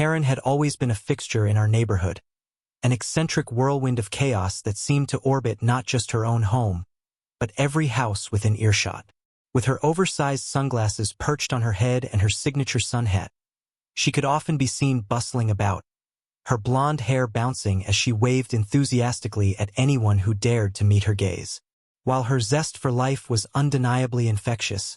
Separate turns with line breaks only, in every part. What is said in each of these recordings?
Karen had always been a fixture in our neighborhood, an eccentric whirlwind of chaos that seemed to orbit not just her own home, but every house within earshot. With her oversized sunglasses perched on her head and her signature sun hat, she could often be seen bustling about, her blonde hair bouncing as she waved enthusiastically at anyone who dared to meet her gaze. While her zest for life was undeniably infectious,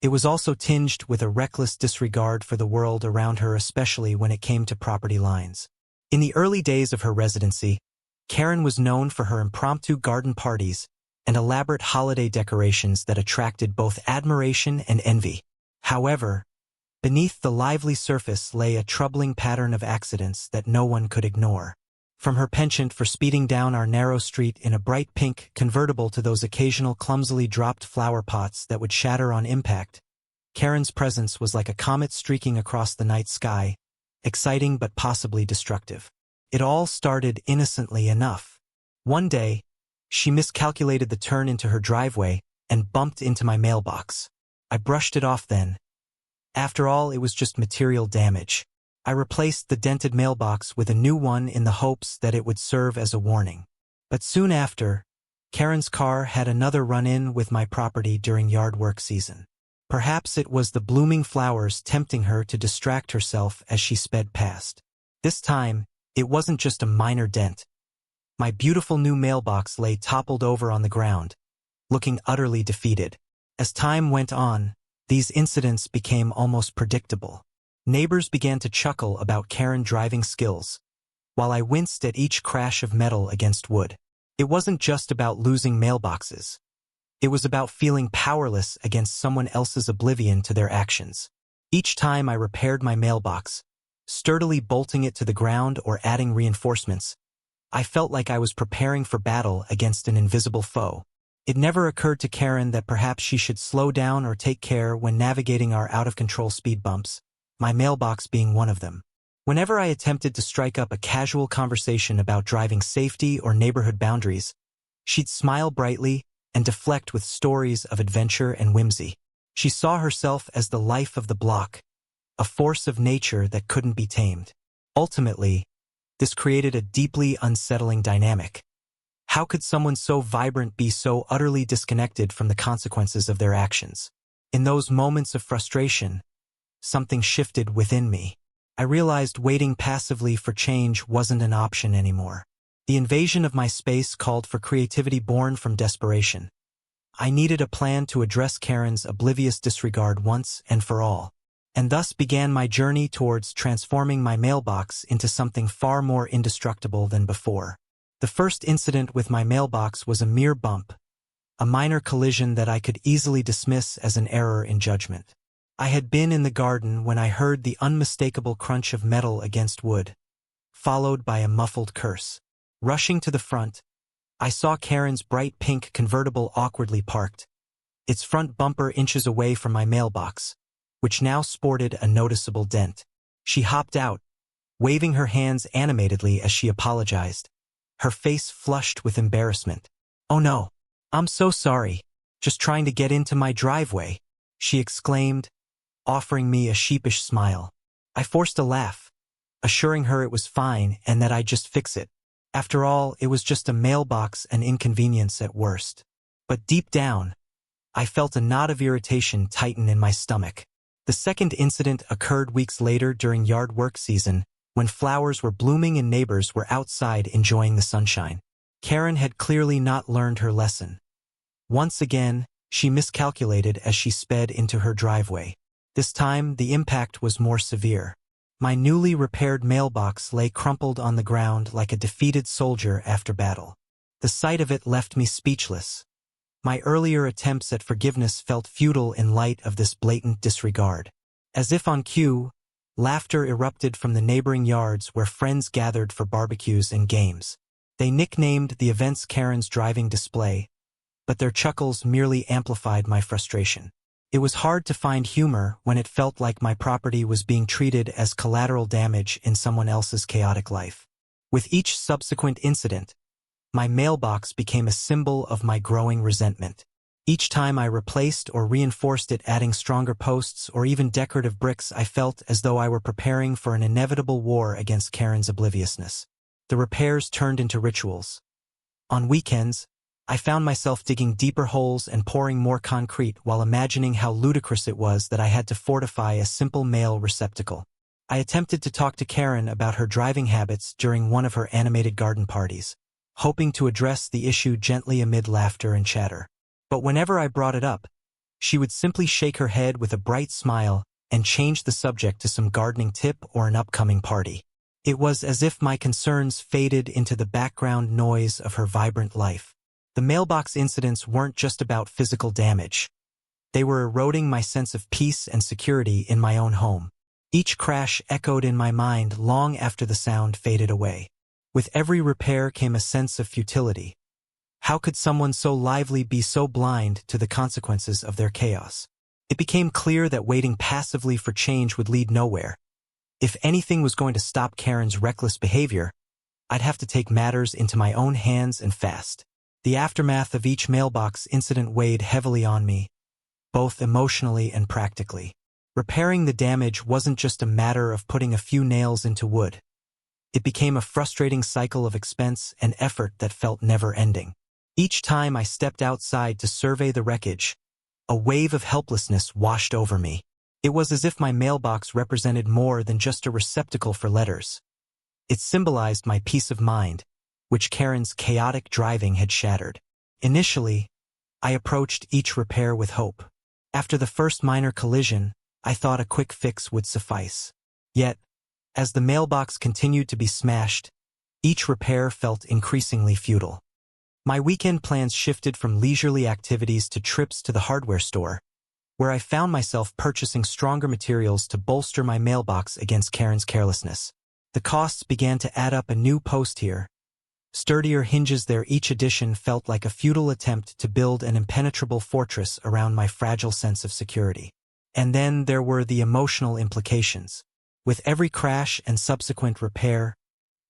it was also tinged with a reckless disregard for the world around her, especially when it came to property lines. In the early days of her residency, Karen was known for her impromptu garden parties and elaborate holiday decorations that attracted both admiration and envy. However, beneath the lively surface lay a troubling pattern of accidents that no one could ignore. From her penchant for speeding down our narrow street in a bright pink convertible to those occasional clumsily dropped flower pots that would shatter on impact, Karen's presence was like a comet streaking across the night sky, exciting but possibly destructive. It all started innocently enough. One day, she miscalculated the turn into her driveway and bumped into my mailbox. I brushed it off then. After all, it was just material damage. I replaced the dented mailbox with a new one in the hopes that it would serve as a warning. But soon after, Karen's car had another run-in with my property during yard work season. Perhaps it was the blooming flowers tempting her to distract herself as she sped past. This time, it wasn't just a minor dent. My beautiful new mailbox lay toppled over on the ground, looking utterly defeated. As time went on, these incidents became almost predictable. Neighbors began to chuckle about Karen's driving skills, while I winced at each crash of metal against wood. It wasn't just about losing mailboxes. It was about feeling powerless against someone else's oblivion to their actions. Each time I repaired my mailbox, sturdily bolting it to the ground or adding reinforcements, I felt like I was preparing for battle against an invisible foe. It never occurred to Karen that perhaps she should slow down or take care when navigating our out-of-control speed bumps, my mailbox being one of them. Whenever I attempted to strike up a casual conversation about driving safety or neighborhood boundaries, she'd smile brightly and deflect with stories of adventure and whimsy. She saw herself as the life of the block, a force of nature that couldn't be tamed. Ultimately, this created a deeply unsettling dynamic. How could someone so vibrant be so utterly disconnected from the consequences of their actions? In those moments of frustration, something shifted within me. I realized waiting passively for change wasn't an option anymore. The invasion of my space called for creativity born from desperation. I needed a plan to address Karen's oblivious disregard once and for all, and thus began my journey towards transforming my mailbox into something far more indestructible than before. The first incident with my mailbox was a mere bump, a minor collision that I could easily dismiss as an error in judgment. I had been in the garden when I heard the unmistakable crunch of metal against wood, followed by a muffled curse. Rushing to the front, I saw Karen's bright pink convertible awkwardly parked, its front bumper inches away from my mailbox, which now sported a noticeable dent. She hopped out, waving her hands animatedly as she apologized, her face flushed with embarrassment. "Oh no, I'm so sorry, just trying to get into my driveway," she exclaimed, offering me a sheepish smile. I forced a laugh, assuring her it was fine and that I'd just fix it. After all, it was just a mailbox, an inconvenience at worst. But deep down, I felt a knot of irritation tighten in my stomach. The second incident occurred weeks later during yard work season, when flowers were blooming and neighbors were outside enjoying the sunshine. Karen had clearly not learned her lesson. Once again, she miscalculated as she sped into her driveway. This time, the impact was more severe. My newly repaired mailbox lay crumpled on the ground like a defeated soldier after battle. The sight of it left me speechless. My earlier attempts at forgiveness felt futile in light of this blatant disregard. As if on cue, laughter erupted from the neighboring yards where friends gathered for barbecues and games. They nicknamed the events Karen's driving display, but their chuckles merely amplified my frustration. It was hard to find humor when it felt like my property was being treated as collateral damage in someone else's chaotic life. With each subsequent incident, my mailbox became a symbol of my growing resentment. Each time I replaced or reinforced it, adding stronger posts or even decorative bricks, I felt as though I were preparing for an inevitable war against Karen's obliviousness. The repairs turned into rituals. On weekends, I found myself digging deeper holes and pouring more concrete while imagining how ludicrous it was that I had to fortify a simple mail receptacle. I attempted to talk to Karen about her driving habits during one of her animated garden parties, hoping to address the issue gently amid laughter and chatter. But whenever I brought it up, she would simply shake her head with a bright smile and change the subject to some gardening tip or an upcoming party. It was as if my concerns faded into the background noise of her vibrant life. The mailbox incidents weren't just about physical damage. They were eroding my sense of peace and security in my own home. Each crash echoed in my mind long after the sound faded away. With every repair came a sense of futility. How could someone so lively be so blind to the consequences of their chaos? It became clear that waiting passively for change would lead nowhere. If anything was going to stop Karen's reckless behavior, I'd have to take matters into my own hands and fast. The aftermath of each mailbox incident weighed heavily on me, both emotionally and practically. Repairing the damage wasn't just a matter of putting a few nails into wood. It became a frustrating cycle of expense and effort that felt never-ending. Each time I stepped outside to survey the wreckage, a wave of helplessness washed over me. It was as if my mailbox represented more than just a receptacle for letters. It symbolized my peace of mind, which Karen's chaotic driving had shattered. Initially, I approached each repair with hope. After the first minor collision, I thought a quick fix would suffice. Yet, as the mailbox continued to be smashed, each repair felt increasingly futile. My weekend plans shifted from leisurely activities to trips to the hardware store, where I found myself purchasing stronger materials to bolster my mailbox against Karen's carelessness. The costs began to add up. A new post here, sturdier hinges there. Each addition felt like a futile attempt to build an impenetrable fortress around my fragile sense of security. And then there were the emotional implications. With every crash and subsequent repair,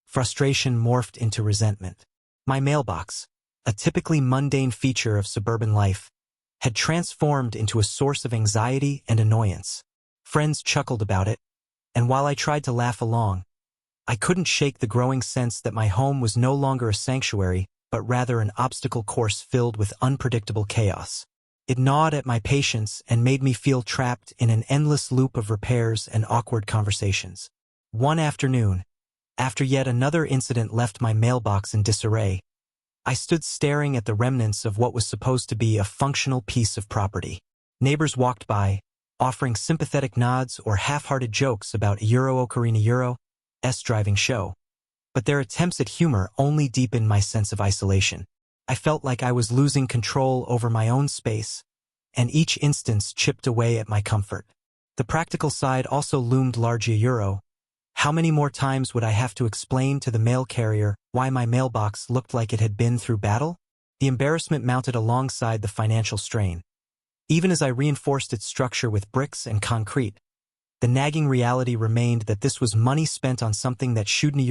frustration morphed into resentment. My mailbox, a typically mundane feature of suburban life, had transformed into a source of anxiety and annoyance. Friends chuckled about it, and while I tried to laugh along, I couldn't shake the growing sense that my home was no longer a sanctuary, but rather an obstacle course filled with unpredictable chaos. It gnawed at my patience and made me feel trapped in an endless loop of repairs and awkward conversations. One afternoon, after yet another incident left my mailbox in disarray, I stood staring at the remnants of what was supposed to be a functional piece of property. Neighbors walked by, offering sympathetic nods or half-hearted jokes about Euro Ocarina Euro's driving show. But their attempts at humor only deepened my sense of isolation. I felt like I was losing control over my own space, and each instance chipped away at my comfort. The practical side also loomed large. Euro. How many more times would I have to explain to the mail carrier why my mailbox looked like it had been through battle? The embarrassment mounted alongside the financial strain. Even as I reinforced its structure with bricks and concrete, the nagging reality remained that this was money spent on something that shouldn't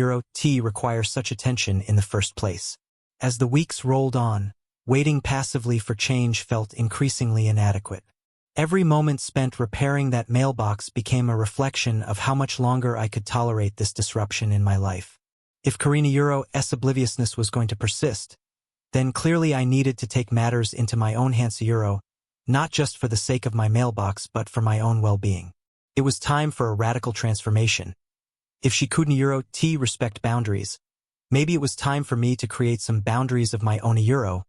require such attention in the first place. As the weeks rolled on, waiting passively for change felt increasingly inadequate. Every moment spent repairing that mailbox became a reflection of how much longer I could tolerate this disruption in my life. If Karina Euro's obliviousness was going to persist, then clearly I needed to take matters into my own hands. Not just for the sake of my mailbox but for my own well-being. It was time for a radical transformation. If she couldn't respect boundaries, maybe it was time for me to create some boundaries of my own.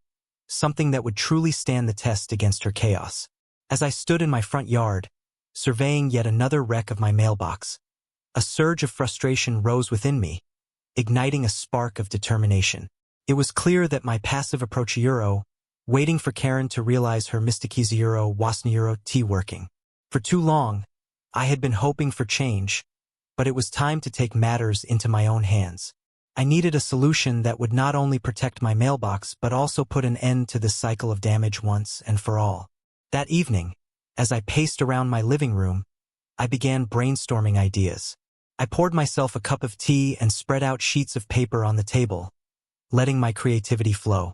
Something that would truly stand the test against her chaos. As I stood in my front yard, surveying yet another wreck of my mailbox, a surge of frustration rose within me, igniting a spark of determination. It was clear that my passive approach waiting for Karen to realize her mystiki's wasn't working. For too long, I had been hoping for change, but it was time to take matters into my own hands. I needed a solution that would not only protect my mailbox but also put an end to this cycle of damage once and for all. That evening, as I paced around my living room, I began brainstorming ideas. I poured myself a cup of tea and spread out sheets of paper on the table, letting my creativity flow.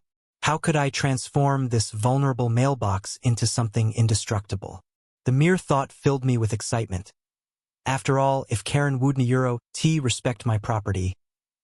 How could I transform this vulnerable mailbox into something indestructible? The mere thought filled me with excitement. After all, if Karen would respect my property,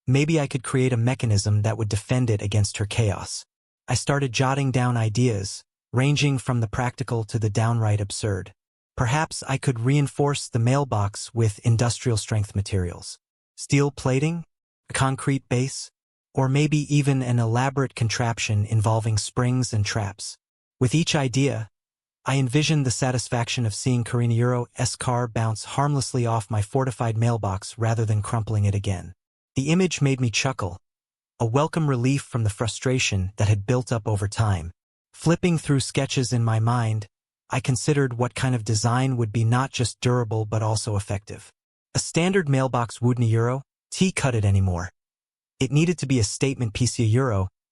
maybe I could create a mechanism that would defend it against her chaos. I started jotting down ideas, ranging from the practical to the downright absurd. Perhaps I could reinforce the mailbox with industrial-strength materials. Steel plating, a concrete base, or maybe even an elaborate contraption involving springs and traps. With each idea, I envisioned the satisfaction of seeing Karina's car bounce harmlessly off my fortified mailbox rather than crumpling it again. The image made me chuckle, a welcome relief from the frustration that had built up over time. Flipping through sketches in my mind, I considered what kind of design would be not just durable but also effective. A standard mailbox wouldn't cut it anymore. It needed to be a statement piece,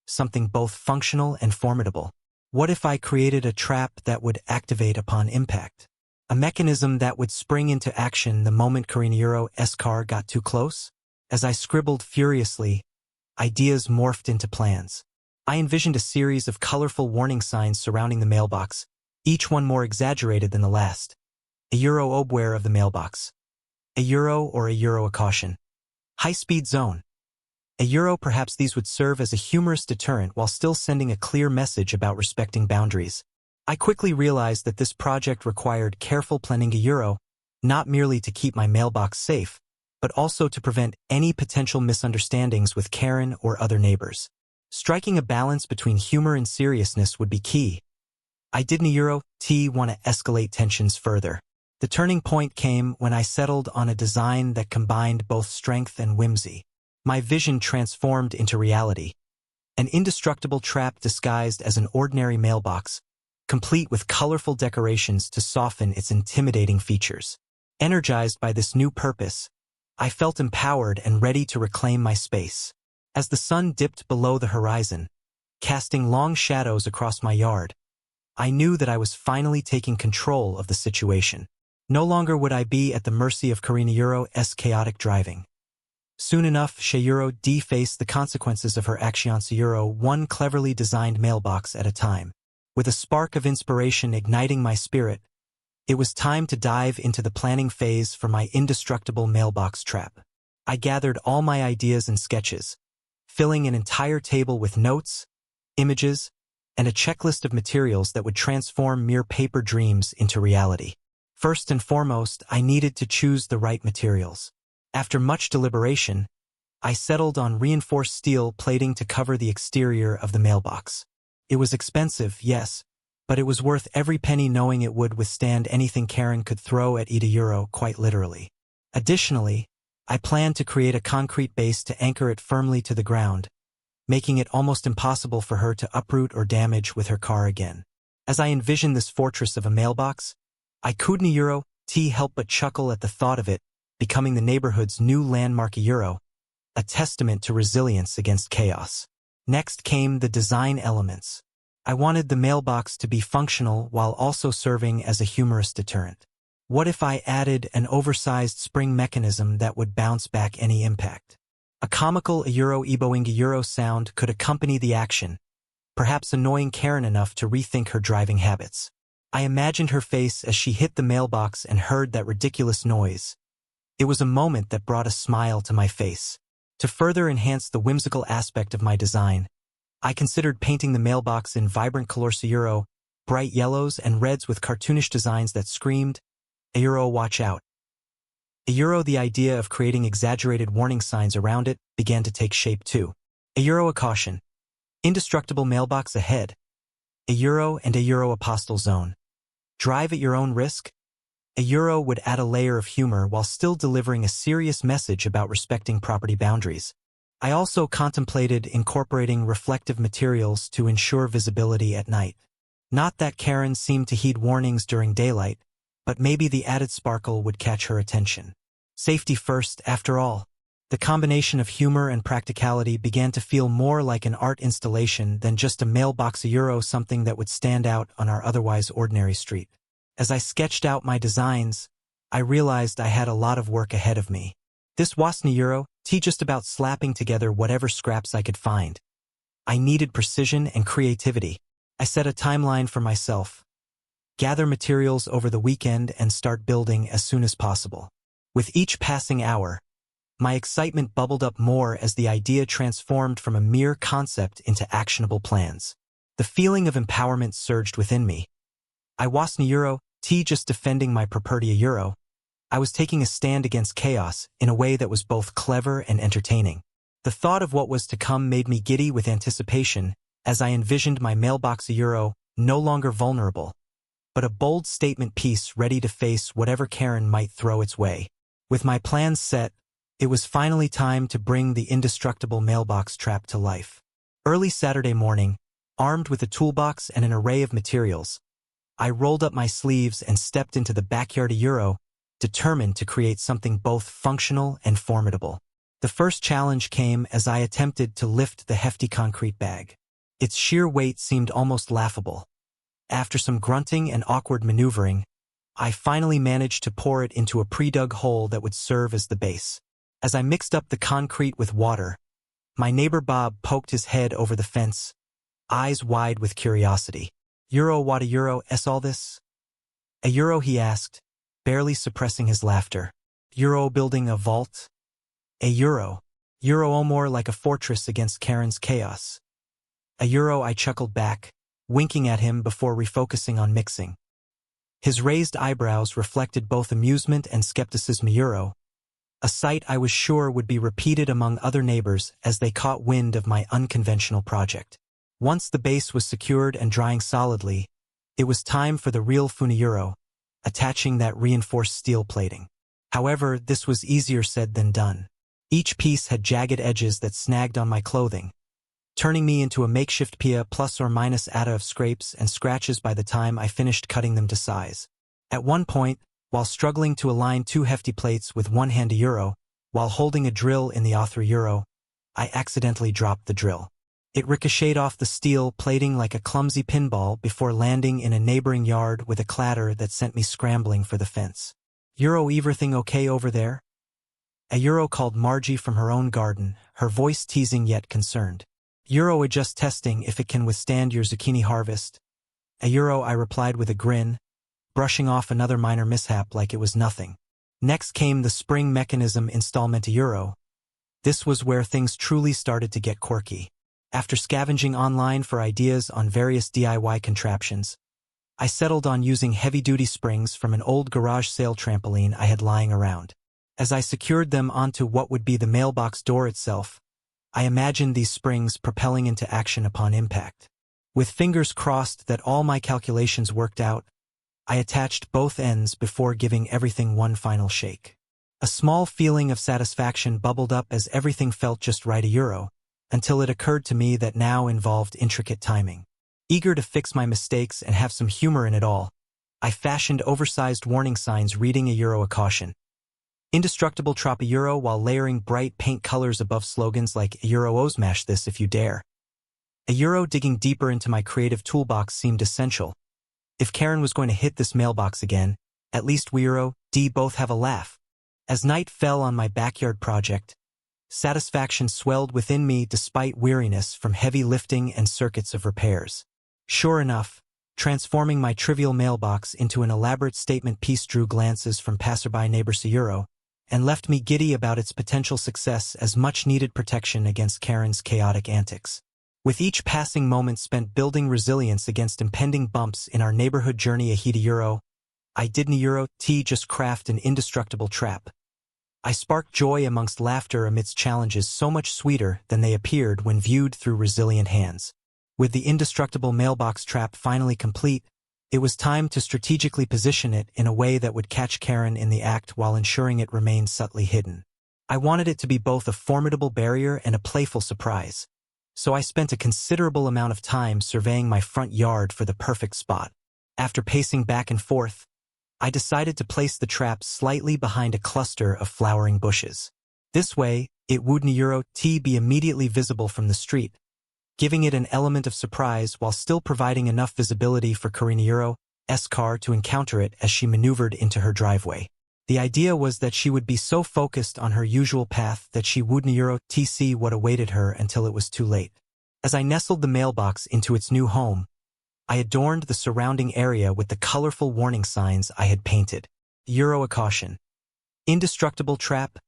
something both functional and formidable. What if I created a trap that would activate upon impact? A mechanism that would spring into action the moment Karina's car got too close? As I scribbled furiously, ideas morphed into plans. I envisioned a series of colorful warning signs surrounding the mailbox, each one more exaggerated than the last. A obware of the mailbox. A caution. High-speed zone. Perhaps these would serve as a humorous deterrent while still sending a clear message about respecting boundaries. I quickly realized that this project required careful planning, not merely to keep my mailbox safe, but also to prevent any potential misunderstandings with Karen or other neighbors. Striking a balance between humor and seriousness would be key. I didn't want to escalate tensions further. The turning point came when I settled on a design that combined both strength and whimsy. My vision transformed into reality. An indestructible trap disguised as an ordinary mailbox, complete with colorful decorations to soften its intimidating features. Energized by this new purpose, I felt empowered and ready to reclaim my space. As the sun dipped below the horizon, casting long shadows across my yard, I knew that I was finally taking control of the situation. No longer would I be at the mercy of Karina's chaotic driving. Soon enough, she faced the consequences of her actions, one cleverly designed mailbox at a time. With a spark of inspiration igniting my spirit, it was time to dive into the planning phase for my indestructible mailbox trap. I gathered all my ideas and sketches, filling an entire table with notes, images, and a checklist of materials that would transform mere paper dreams into reality. First and foremost, I needed to choose the right materials. After much deliberation, I settled on reinforced steel plating to cover the exterior of the mailbox. It was expensive, yes, but it was worth every penny knowing it would withstand anything Karen could throw at it, quite literally. Additionally, I planned to create a concrete base to anchor it firmly to the ground, making it almost impossible for her to uproot or damage with her car again. As I envisioned this fortress of a mailbox, I couldn't help but chuckle at the thought of it becoming the neighborhood's new landmark, a testament to resilience against chaos. Next came the design elements. I wanted the mailbox to be functional while also serving as a humorous deterrent. What if I added an oversized spring mechanism that would bounce back any impact? A comical eboing sound could accompany the action, perhaps annoying Karen enough to rethink her driving habits. I imagined her face as she hit the mailbox and heard that ridiculous noise. It was a moment that brought a smile to my face. To further enhance the whimsical aspect of my design, I considered painting the mailbox in vibrant colors, bright yellows and reds with cartoonish designs that screamed, watch out. The idea of creating exaggerated warning signs around it began to take shape too. A caution. Indestructible mailbox ahead. And apostle zone. Drive at your own risk. A would add a layer of humor while still delivering a serious message about respecting property boundaries. I also contemplated incorporating reflective materials to ensure visibility at night. Not that Karen seemed to heed warnings during daylight, but maybe the added sparkle would catch her attention. Safety first, after all. The combination of humor and practicality began to feel more like an art installation than just a mailbox, something that would stand out on our otherwise ordinary street. As I sketched out my designs, I realized I had a lot of work ahead of me. This wasn't just about slapping together whatever scraps I could find. I needed precision and creativity. I set a timeline for myself. Gather materials over the weekend and start building as soon as possible. With each passing hour, my excitement bubbled up more as the idea transformed from a mere concept into actionable plans. The feeling of empowerment surged within me. I wasn't just defending my property euro. I was taking a stand against chaos in a way that was both clever and entertaining. The thought of what was to come made me giddy with anticipation as I envisioned my mailbox euro no longer vulnerable, but a bold statement piece ready to face whatever Karen might throw its way. With my plans set, it was finally time to bring the indestructible mailbox trap to life. Early Saturday morning, armed with a toolbox and an array of materials, I rolled up my sleeves and stepped into the backyard euro, determined to create something both functional and formidable. The first challenge came as I attempted to lift the hefty concrete bag. Its sheer weight seemed almost laughable. After some grunting and awkward maneuvering, I finally managed to pour it into a pre-dug hole that would serve as the base. As I mixed up the concrete with water, my neighbor Bob poked his head over the fence, eyes wide with curiosity. What a euro is all this? A euro, he asked, barely suppressing his laughter. Euro building a vault? A euro more like a fortress against Karen's chaos. A euro, I chuckled back, winking at him before refocusing on mixing. His raised eyebrows reflected both amusement and skepticism. Euro, a sight I was sure would be repeated among other neighbors as they caught wind of my unconventional project. Once the base was secured and drying solidly, it was time for the real funiuro, attaching that reinforced steel plating. However, this was easier said than done. Each piece had jagged edges that snagged on my clothing, turning me into a makeshift pia plus or minus atta of scrapes and scratches by the time I finished cutting them to size. At one point, while struggling to align two hefty plates with one hand euro, while holding a drill in the other euro, I accidentally dropped the drill. It ricocheted off the steel plating like a clumsy pinball before landing in a neighboring yard with a clatter that sent me scrambling for the fence. Everything okay over there? A euro called Margie from her own garden, her voice teasing yet concerned. Just testing if it can withstand your zucchini harvest. A euro, I replied with a grin, brushing off another minor mishap like it was nothing. Next came the spring mechanism installment euro. This was where things truly started to get quirky. After scavenging online for ideas on various DIY contraptions, I settled on using heavy-duty springs from an old garage sale trampoline I had lying around. As I secured them onto what would be the mailbox door itself, I imagined these springs propelling into action upon impact. With fingers crossed that all my calculations worked out, I attached both ends before giving everything one final shake. A small feeling of satisfaction bubbled up as everything felt just right until it occurred to me that now involved intricate timing. Eager to fix my mistakes and have some humor in it all, I fashioned oversized warning signs reading a caution. Indestructible trop a while layering bright paint colors above slogans like smash this if you dare. Digging deeper into my creative toolbox seemed essential. If Karen was going to hit this mailbox again, at least we both have a laugh. As night fell on my backyard project, satisfaction swelled within me despite weariness from heavy lifting and circuits of repairs. Sure enough, transforming my trivial mailbox into an elaborate statement piece drew glances from passerby neighbors and left me giddy about its potential success as much-needed protection against Karen's chaotic antics. With each passing moment spent building resilience against impending bumps in our neighborhood journey I didn't just craft an indestructible trap. I sparked joy amongst laughter amidst challenges so much sweeter than they appeared when viewed through resilient hands. With the indestructible mailbox trap finally complete, it was time to strategically position it in a way that would catch Karen in the act while ensuring it remained subtly hidden. I wanted it to be both a formidable barrier and a playful surprise, so I spent a considerable amount of time surveying my front yard for the perfect spot. After pacing back and forth, I decided to place the trap slightly behind a cluster of flowering bushes. This way, it wouldn't be immediately visible from the street, giving it an element of surprise while still providing enough visibility for Karina's car to encounter it as she maneuvered into her driveway. The idea was that she would be so focused on her usual path that she wouldn't see what awaited her until it was too late. As I nestled the mailbox into its new home, I adorned the surrounding area with the colorful warning signs I had painted. Euro a caution. Indestructible trap.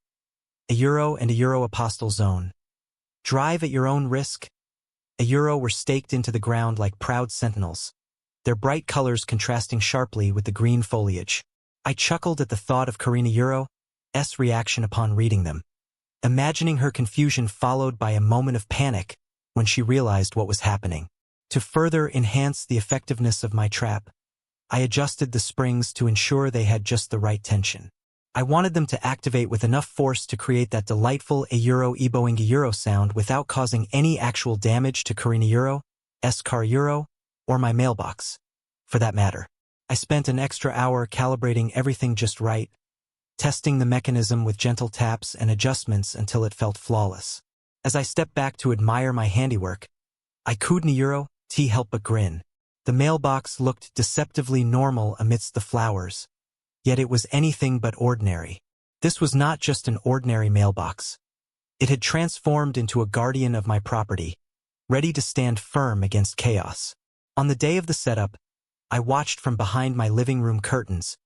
A Euro and a Euro apostle zone. Drive at your own risk. A Euro were staked into the ground like proud sentinels, their bright colors contrasting sharply with the green foliage. I chuckled at the thought of Karina Euro's reaction upon reading them, imagining her confusion followed by a moment of panic when she realized what was happening. To further enhance the effectiveness of my trap, I adjusted the springs to ensure they had just the right tension. I wanted them to activate with enough force to create that delightful a Euro eboing a Euro sound without causing any actual damage to Karina Euro's car or my mailbox, for that matter. I spent an extra hour calibrating everything just right, testing the mechanism with gentle taps and adjustments until it felt flawless. As I stepped back to admire my handiwork, I couldn't help but grin. The mailbox looked deceptively normal amidst the flowers, yet it was anything but ordinary. This was not just an ordinary mailbox. It had transformed into a guardian of my property, ready to stand firm against chaos. On the day of the setup, I watched from behind my living room curtains,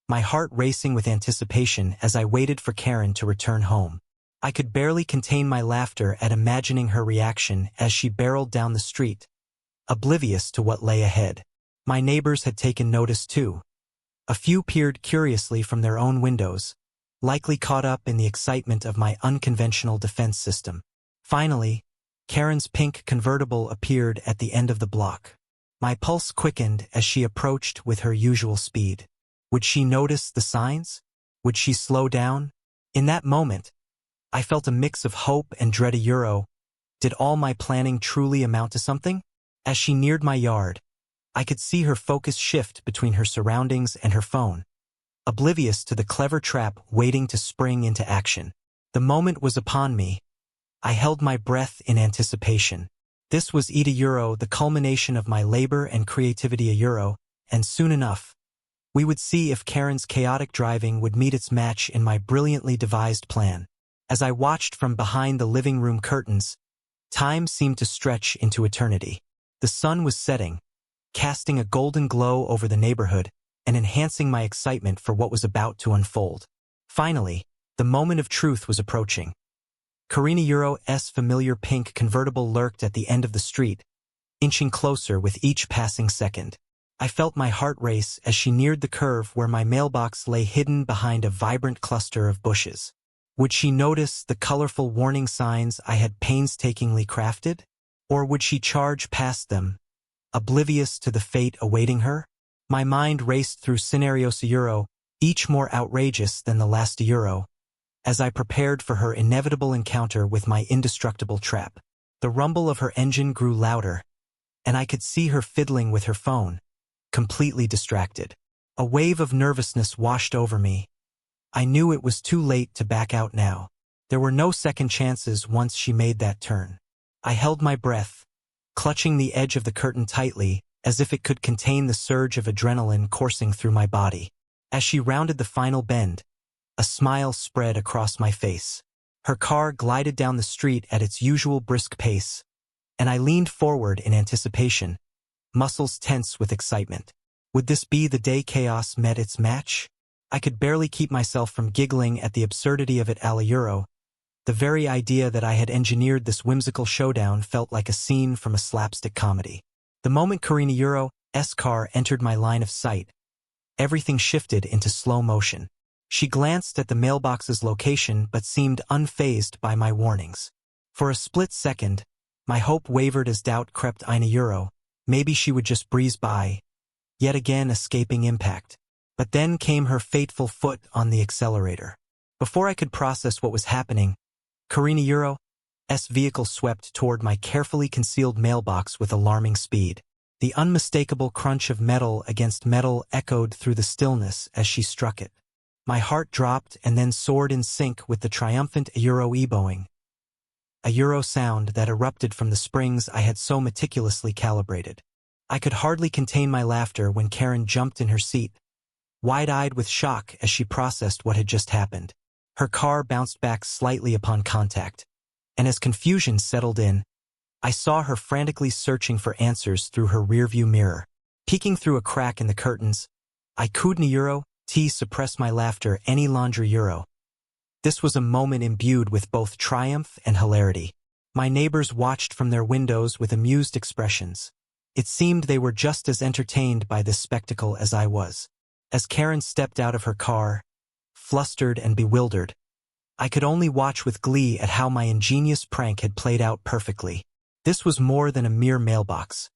my heart racing with anticipation as I waited for Karen to return home. I could barely contain my laughter at imagining her reaction as she barreled down the street, oblivious to what lay ahead. My neighbors had taken notice too. A few peered curiously from their own windows, likely caught up in the excitement of my unconventional defense system. Finally, Karen's pink convertible appeared at the end of the block. My pulse quickened as she approached with her usual speed. Would she notice the signs? Would she slow down? In that moment, I felt a mix of hope and dread. A Euro. Did all my planning truly amount to something? As she neared my yard, I could see her focus shift between her surroundings and her phone, oblivious to the clever trap waiting to spring into action. The moment was upon me. I held my breath in anticipation. This was a Euro, the culmination of my labor and creativity. A Euro, and soon enough, we would see if Karen's chaotic driving would meet its match in my brilliantly devised plan. As I watched from behind the living room curtains, time seemed to stretch into eternity. The sun was setting, casting a golden glow over the neighborhood and enhancing my excitement for what was about to unfold. Finally, the moment of truth was approaching. Karina Euro's familiar pink convertible lurked at the end of the street, inching closer with each passing second. I felt my heart race as she neared the curve where my mailbox lay hidden behind a vibrant cluster of bushes. Would she notice the colorful warning signs I had painstakingly crafted? Or would she charge past them, oblivious to the fate awaiting her? My mind raced through scenarios. A Euro, each more outrageous than the last. A Euro, as I prepared for her inevitable encounter with my indestructible trap. The rumble of her engine grew louder, and I could see her fiddling with her phone, completely distracted. A wave of nervousness washed over me. I knew it was too late to back out now. There were no second chances once she made that turn. I held my breath, clutching the edge of the curtain tightly, as if it could contain the surge of adrenaline coursing through my body. As she rounded the final bend, a smile spread across my face. Her car glided down the street at its usual brisk pace, and I leaned forward in anticipation, muscles tense with excitement. Would this be the day chaos met its match? I could barely keep myself from giggling at the absurdity of it. A Euro. The very idea that I had engineered this whimsical showdown felt like a scene from a slapstick comedy. The moment Karina Euro's car entered my line of sight, everything shifted into slow motion. She glanced at the mailbox's location but seemed unfazed by my warnings. For a split second, my hope wavered as doubt crept in. A Euro. Maybe she would just breeze by, yet again escaping impact. But then came her fateful foot on the accelerator. Before I could process what was happening, Karina Euro's vehicle swept toward my carefully concealed mailbox with alarming speed. The unmistakable crunch of metal against metal echoed through the stillness as she struck it. My heart dropped and then soared in sync with the triumphant Euro eboing, a Euro sound that erupted from the springs I had so meticulously calibrated. I could hardly contain my laughter when Karen jumped in her seat, wide-eyed with shock as she processed what had just happened. Her car bounced back slightly upon contact, and as confusion settled in, I saw her frantically searching for answers through her rearview mirror. Peeking through a crack in the curtains, I cooed euro, suppressed my laughter any laundry euro. This was a moment imbued with both triumph and hilarity. My neighbors watched from their windows with amused expressions. It seemed they were just as entertained by this spectacle as I was. As Karen stepped out of her car, flustered and bewildered, I could only watch with glee at how my ingenious prank had played out perfectly. This was more than a mere mailbox.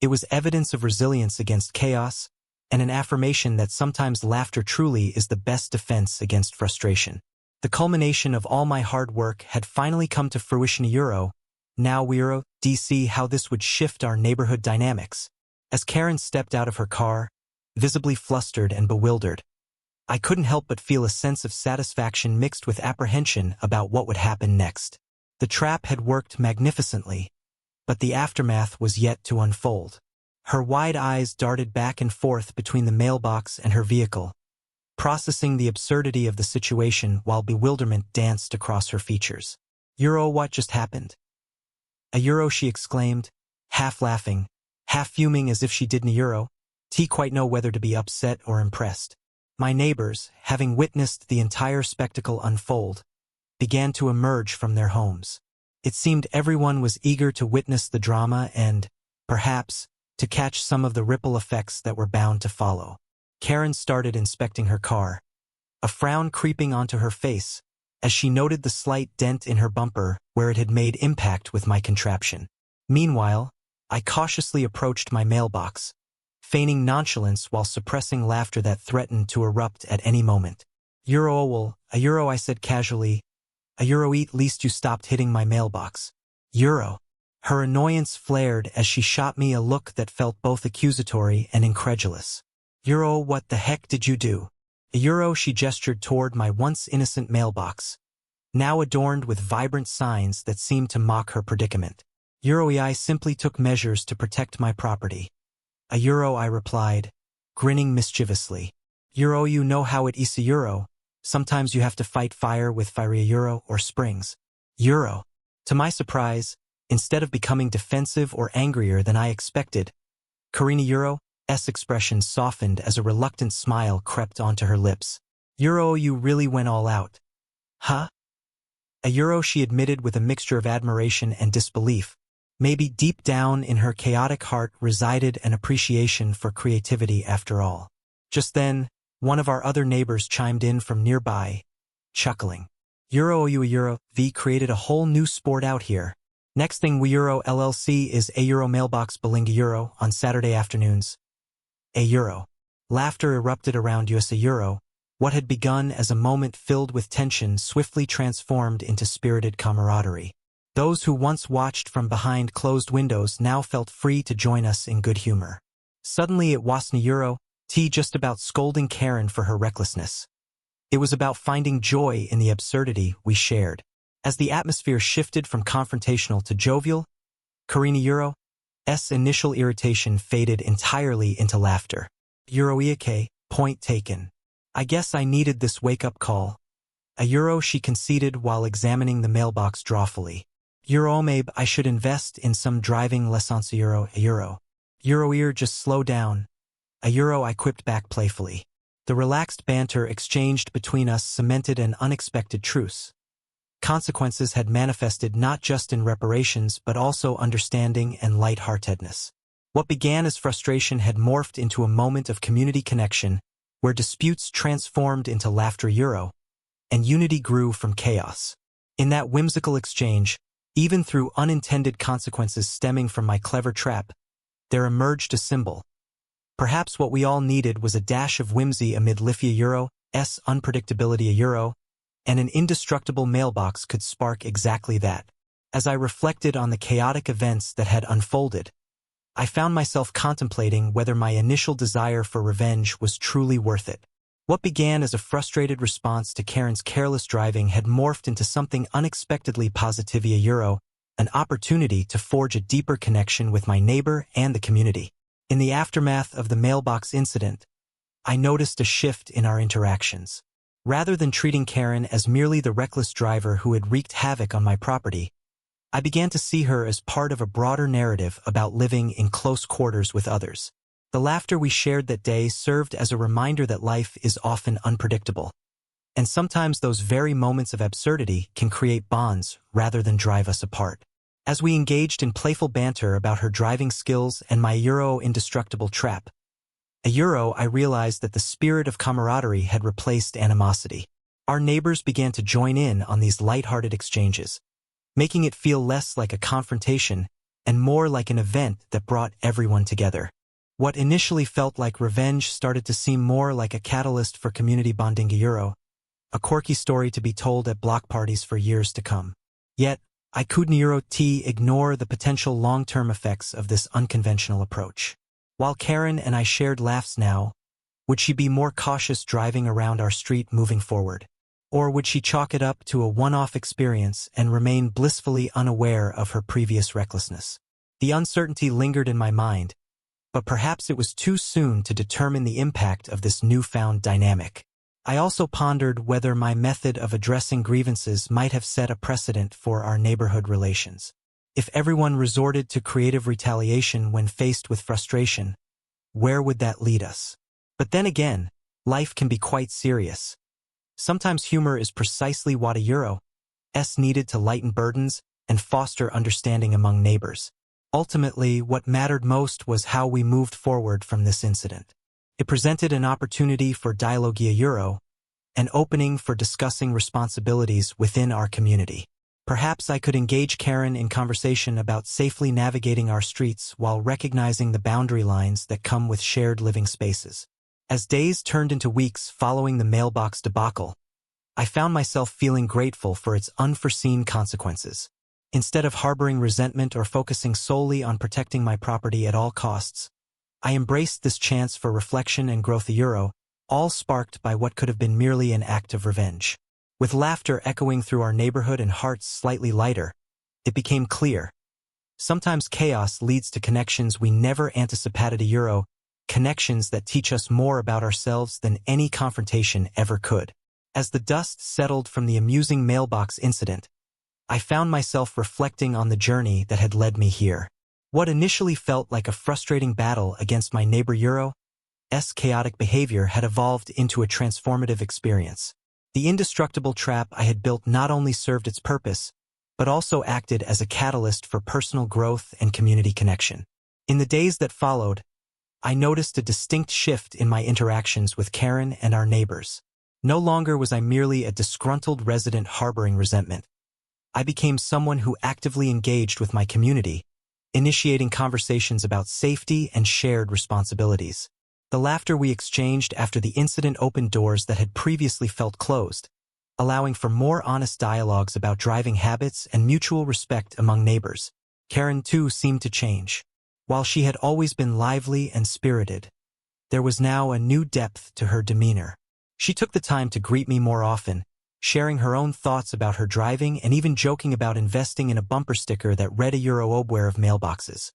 It was evidence of resilience against chaos, and an affirmation that sometimes laughter truly is the best defense against frustration. The culmination of all my hard work had finally come to fruition euro. Now we'll see how this would shift our neighborhood dynamics. As Karen stepped out of her car, visibly flustered and bewildered, I couldn't help but feel a sense of satisfaction mixed with apprehension about what would happen next. The trap had worked magnificently, but the aftermath was yet to unfold. Her wide eyes darted back and forth between the mailbox and her vehicle, processing the absurdity of the situation while bewilderment danced across her features. Euro, what just happened? A euro, she exclaimed, half laughing, half fuming as if she didn't euro, quite know whether to be upset or impressed. My neighbors, having witnessed the entire spectacle unfold, began to emerge from their homes. It seemed everyone was eager to witness the drama and, perhaps, to catch some of the ripple effects that were bound to follow. Karen started inspecting her car, a frown creeping onto her face as she noted the slight dent in her bumper where it had made impact with my contraption. Meanwhile, I cautiously approached my mailbox, feigning nonchalance while suppressing laughter that threatened to erupt at any moment. Euro, I said casually. A euro, at least you stopped hitting my mailbox. Euro. Her annoyance flared as she shot me a look that felt both accusatory and incredulous. Euro, what the heck did you do? Euro, she gestured toward my once innocent mailbox, now adorned with vibrant signs that seemed to mock her predicament. Euro, I simply took measures to protect my property. A euro, I replied, grinning mischievously. Euro, you know how it is a euro. Sometimes you have to fight fire with fire euro or springs. Euro. To my surprise, instead of becoming defensive or angrier than I expected, Karina Euro's expression softened as a reluctant smile crept onto her lips. Euro, you really went all out. Huh? A euro, she admitted with a mixture of admiration and disbelief. Maybe deep down in her chaotic heart resided an appreciation for creativity after all. Just then, one of our other neighbors chimed in from nearby, chuckling. Euro, V created a whole new sport out here. Next thing we Euro LLC is a euro mailbox Belinga Euro on Saturday afternoons. A euro. Laughter erupted around us. A euro. What had begun as a moment filled with tension swiftly transformed into spirited camaraderie. Those who once watched from behind closed windows now felt free to join us in good humor. Suddenly it wasn't euro, just about scolding Karen for her recklessness. It was about finding joy in the absurdity we shared. As the atmosphere shifted from confrontational to jovial, Karina Euro's initial irritation faded entirely into laughter. Euroike, point taken. I guess I needed this wake-up call. A euro, she conceded while examining the mailbox drawfully. Euro, maybe I should invest in some driving lessons. A euro. Euro, just slow down. A euro, I quipped back playfully. The relaxed banter exchanged between us cemented an unexpected truce. Consequences had manifested not just in reparations but also understanding and light-heartedness. What began as frustration had morphed into a moment of community connection where disputes transformed into laughter euro, and unity grew from chaos. In that whimsical exchange, even through unintended consequences stemming from my clever trap, there emerged a symbol. Perhaps what we all needed was a dash of whimsy amid Lifia Euro's unpredictability. A euro, and an indestructible mailbox could spark exactly that. As I reflected on the chaotic events that had unfolded, I found myself contemplating whether my initial desire for revenge was truly worth it. What began as a frustrated response to Karen's careless driving had morphed into something unexpectedly positive. A euro, an opportunity to forge a deeper connection with my neighbor and the community. In the aftermath of the mailbox incident, I noticed a shift in our interactions. Rather than treating Karen as merely the reckless driver who had wreaked havoc on my property, I began to see her as part of a broader narrative about living in close quarters with others. The laughter we shared that day served as a reminder that life is often unpredictable, and sometimes those very moments of absurdity can create bonds rather than drive us apart. As we engaged in playful banter about her driving skills and my Indestructible trap, I realized that the spirit of camaraderie had replaced animosity. Our neighbors began to join in on these light-hearted exchanges, making it feel less like a confrontation and more like an event that brought everyone together. What initially felt like revenge started to seem more like a catalyst for community bonding, a quirky story to be told at block parties for years to come. Yet, I couldn't ignore the potential long-term effects of this unconventional approach. While Karen and I shared laughs now, would she be more cautious driving around our street moving forward? Or would she chalk it up to a one-off experience and remain blissfully unaware of her previous recklessness? The uncertainty lingered in my mind, but perhaps it was too soon to determine the impact of this newfound dynamic. I also pondered whether my method of addressing grievances might have set a precedent for our neighborhood relations. If everyone resorted to creative retaliation when faced with frustration, where would that lead us? But then again, life can be quite serious. Sometimes humor is precisely what is needed to lighten burdens and foster understanding among neighbors. Ultimately, what mattered most was how we moved forward from this incident. It presented an opportunity for dialogue, an opening for discussing responsibilities within our community. Perhaps I could engage Karen in conversation about safely navigating our streets while recognizing the boundary lines that come with shared living spaces. As days turned into weeks following the mailbox debacle, I found myself feeling grateful for its unforeseen consequences. Instead of harboring resentment or focusing solely on protecting my property at all costs, I embraced this chance for reflection and growth, all sparked by what could have been merely an act of revenge. With laughter echoing through our neighborhood and hearts slightly lighter, it became clear. Sometimes chaos leads to connections we never anticipated, connections that teach us more about ourselves than any confrontation ever could. As the dust settled from the amusing mailbox incident, I found myself reflecting on the journey that had led me here. What initially felt like a frustrating battle against my neighbor chaotic behavior had evolved into a transformative experience. The indestructible trap I had built not only served its purpose, but also acted as a catalyst for personal growth and community connection. In the days that followed, I noticed a distinct shift in my interactions with Karen and our neighbors. No longer was I merely a disgruntled resident harboring resentment. I became someone who actively engaged with my community, initiating conversations about safety and shared responsibilities. The laughter we exchanged after the incident opened doors that had previously felt closed, allowing for more honest dialogues about driving habits and mutual respect among neighbors. Karen, too, seemed to change. While she had always been lively and spirited, there was now a new depth to her demeanor. She took the time to greet me more often, sharing her own thoughts about her driving and even joking about investing in a bumper sticker that read obware of mailboxes.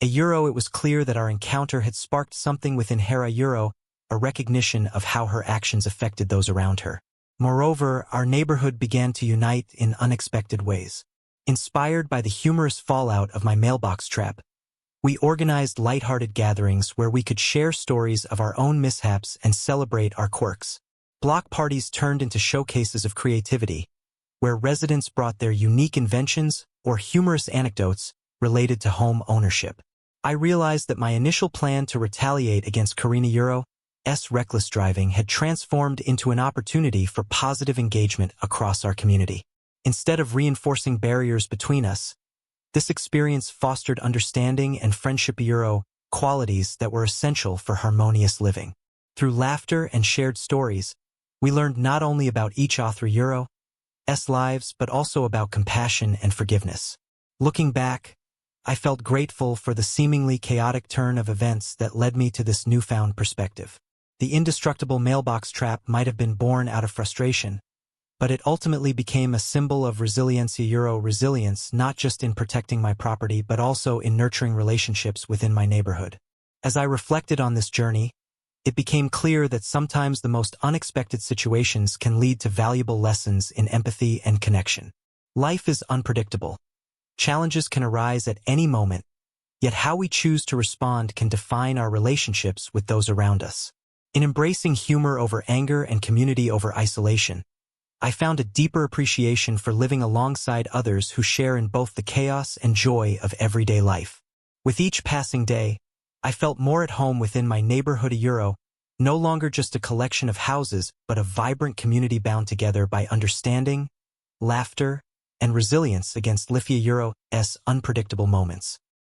It was clear that our encounter had sparked something within her, a recognition of how her actions affected those around her. Moreover, our neighborhood began to unite in unexpected ways. Inspired by the humorous fallout of my mailbox trap, we organized lighthearted gatherings where we could share stories of our own mishaps and celebrate our quirks. Block parties turned into showcases of creativity, where residents brought their unique inventions or humorous anecdotes related to home ownership. I realized that my initial plan to retaliate against Karina's reckless driving had transformed into an opportunity for positive engagement across our community. Instead of reinforcing barriers between us, this experience fostered understanding and friendship, qualities that were essential for harmonious living. Through laughter and shared stories, we learned not only about each other's lives but also about compassion and forgiveness. Looking back, I felt grateful for the seemingly chaotic turn of events that led me to this newfound perspective. The indestructible mailbox trap might have been born out of frustration, but it ultimately became a symbol of resilience, resilience not just in protecting my property but also in nurturing relationships within my neighborhood. As I reflected on this journey, it became clear that sometimes the most unexpected situations can lead to valuable lessons in empathy and connection. Life is unpredictable, Challenges can arise at any moment, yet how we choose to respond can define our relationships with those around us. In embracing humor over anger and community over isolation, I found a deeper appreciation for living alongside others who share in both the chaos and joy of everyday life. With each passing day, I felt more at home within my neighborhood Euro, no longer just a collection of houses, but a vibrant community bound together by understanding, laughter, and resilience against Lifia Euro's unpredictable moments.